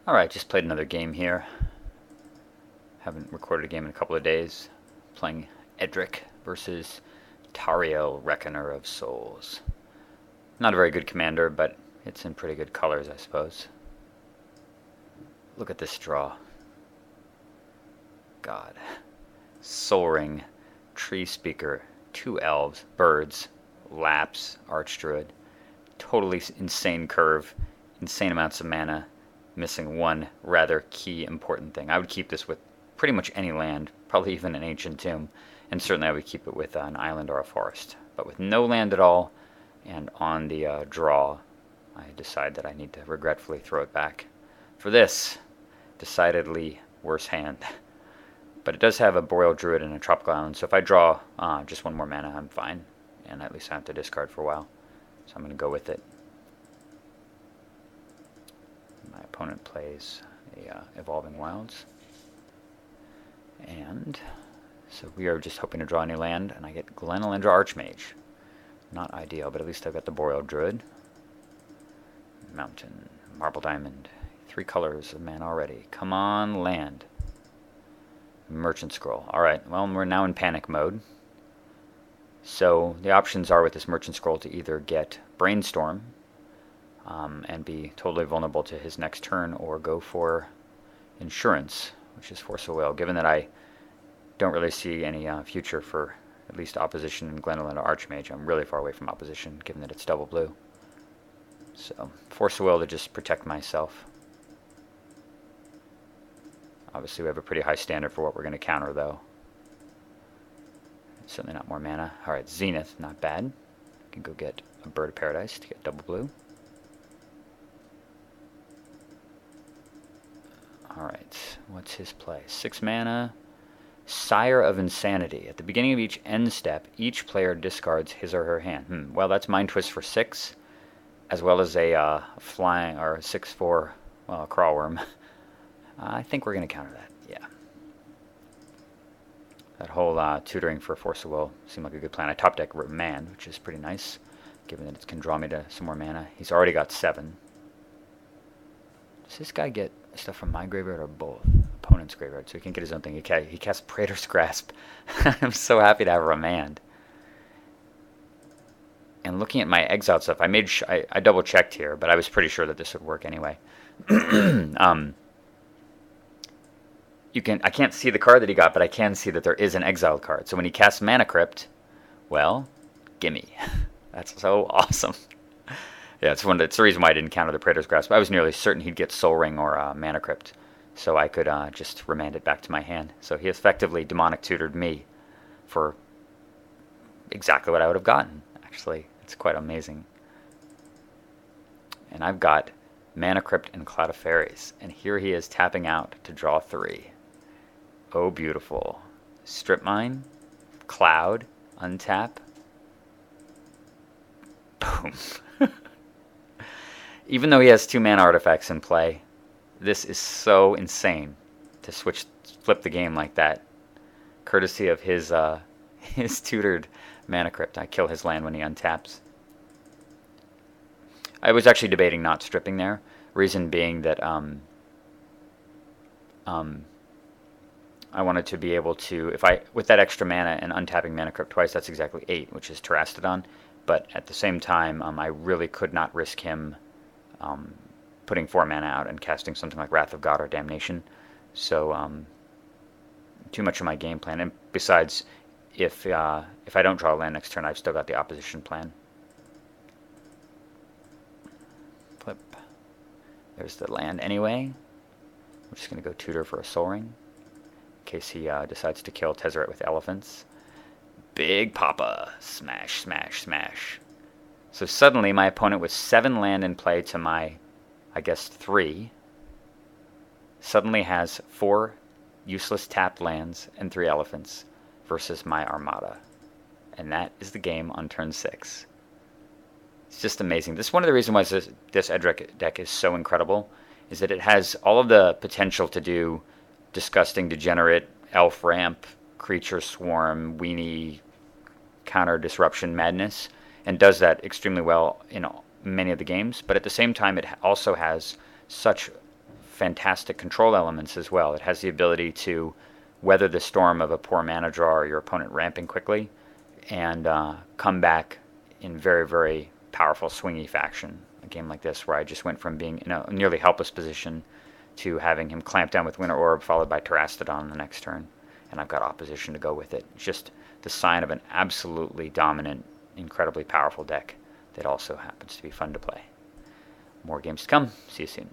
Alright, just played another game here. Haven't recorded a game in a couple of days. Playing Edric versus Tariel, Reckoner of Souls. Not a very good commander, but it's in pretty good colors, I suppose. Look at this draw. God. Soul Ring, Tree Speaker, 2 elves, birds, Lapse, Archdruid. Totally insane curve, insane amounts of mana, missing one rather key important thing. I would keep this with pretty much any land, probably even an Ancient Tomb, and certainly I would keep it with an island or a forest. But with no land at all, and on the draw, I decide that I need to regretfully throw it back. For this, decidedly worse hand. But it does have a Boreal Druid and a Tropical Island, so if I draw just one more mana, I'm fine. And at least I have to discard for a while. So I'm going to go with it. My opponent plays a Evolving Wilds. And so we are just hoping to draw any land, and I get Glenelendra Archmage. Not ideal, but at least I've got the Boreal Druid. Mountain, Marble Diamond. 3 colors of mana already. Come on, land. Merchant Scroll. Alright, well, we're now in panic mode. So the options are with this Merchant Scroll to either get Brainstorm and be totally vulnerable to his next turn, or go for Insurance, which is Force of Will. Given that I don't really see any future for at least opposition in Glenelendra Archmage, I'm really far away from opposition, given that it's double blue. So, Force of Will to just protect myself. Obviously we have a pretty high standard for what we're going to counter, though. Certainly not more mana. Alright, Zenith, not bad. Can go get a Bird of Paradise to get double blue. Alright, what's his play? 6 mana. Sire of Insanity. At the beginning of each end step, each player discards his or her hand. Well, that's Mind Twist for 6, as well as a flying, or 6/4, well, a Crawl Worm. I think we're going to counter that, yeah. That whole tutoring for Force of Will seemed like a good plan. I top deck Remand, which is pretty nice, given that it can draw me to some more mana. He's already got 7. Does this guy get stuff from my graveyard or both? Opponent's graveyard, so he can get his own thing. He casts Praetor's Grasp. I'm so happy to have Remand. And looking at my exiled stuff, I double checked here, but I was pretty sure that this would work anyway. I can't see the card that he got, but I can see that there is an exiled card. So when he casts Mana Crypt, well, gimme. That's so awesome. Yeah, it's the reason why I didn't counter the Praetor's Grasp. I was nearly certain he'd get Soul Ring or Mana Crypt, so I could just remand it back to my hand. So he effectively demonic tutored me for exactly what I would have gotten. Actually, it's quite amazing. And I've got Mana Crypt and Cloud of Fairies, and here he is tapping out to draw 3. Oh, beautiful. Strip Mine, Cloud, untap. Boom. Even though he has 2 mana artifacts in play, this is so insane to flip the game like that. Courtesy of his tutored Mana Crypt. I kill his land when he untaps. I was actually debating not stripping there. Reason being that I wanted to be able to, with that extra mana and untapping Mana Crypt twice, that's exactly 8, which is Terastodon. But at the same time, I really could not risk him putting 4 mana out and casting something like Wrath of God or Damnation. So too much of my game plan. And besides, if I don't draw a land next turn, I've still got the opposition plan. Flip. There's the land anyway. We're just going to go tutor for a Soul Ring, in case he decides to kill Tezzeret with elephants. Big Papa. Smash, smash, smash. So suddenly my opponent with 7 land in play to my, I guess, 3, suddenly has 4 useless tapped lands and 3 elephants versus my Armada. And that is the game on turn 6. It's just amazing. This is one of the reasons why this Edric deck is so incredible, is that it has all of the potential to do disgusting, degenerate, elf ramp, creature swarm, weenie, counter disruption madness, and does that extremely well in many of the games. But at the same time, it also has such fantastic control elements as well. It has the ability to weather the storm of a poor mana draw or your opponent ramping quickly and come back in very, very powerful swingy faction. A game like this where I just went from being in a nearly helpless position to having him clamp down with Winter Orb followed by Terastodon the next turn, and I've got opposition to go with it. It's just the sign of an absolutely dominant, incredibly powerful deck that also happens to be fun to play. More games to come. See you soon.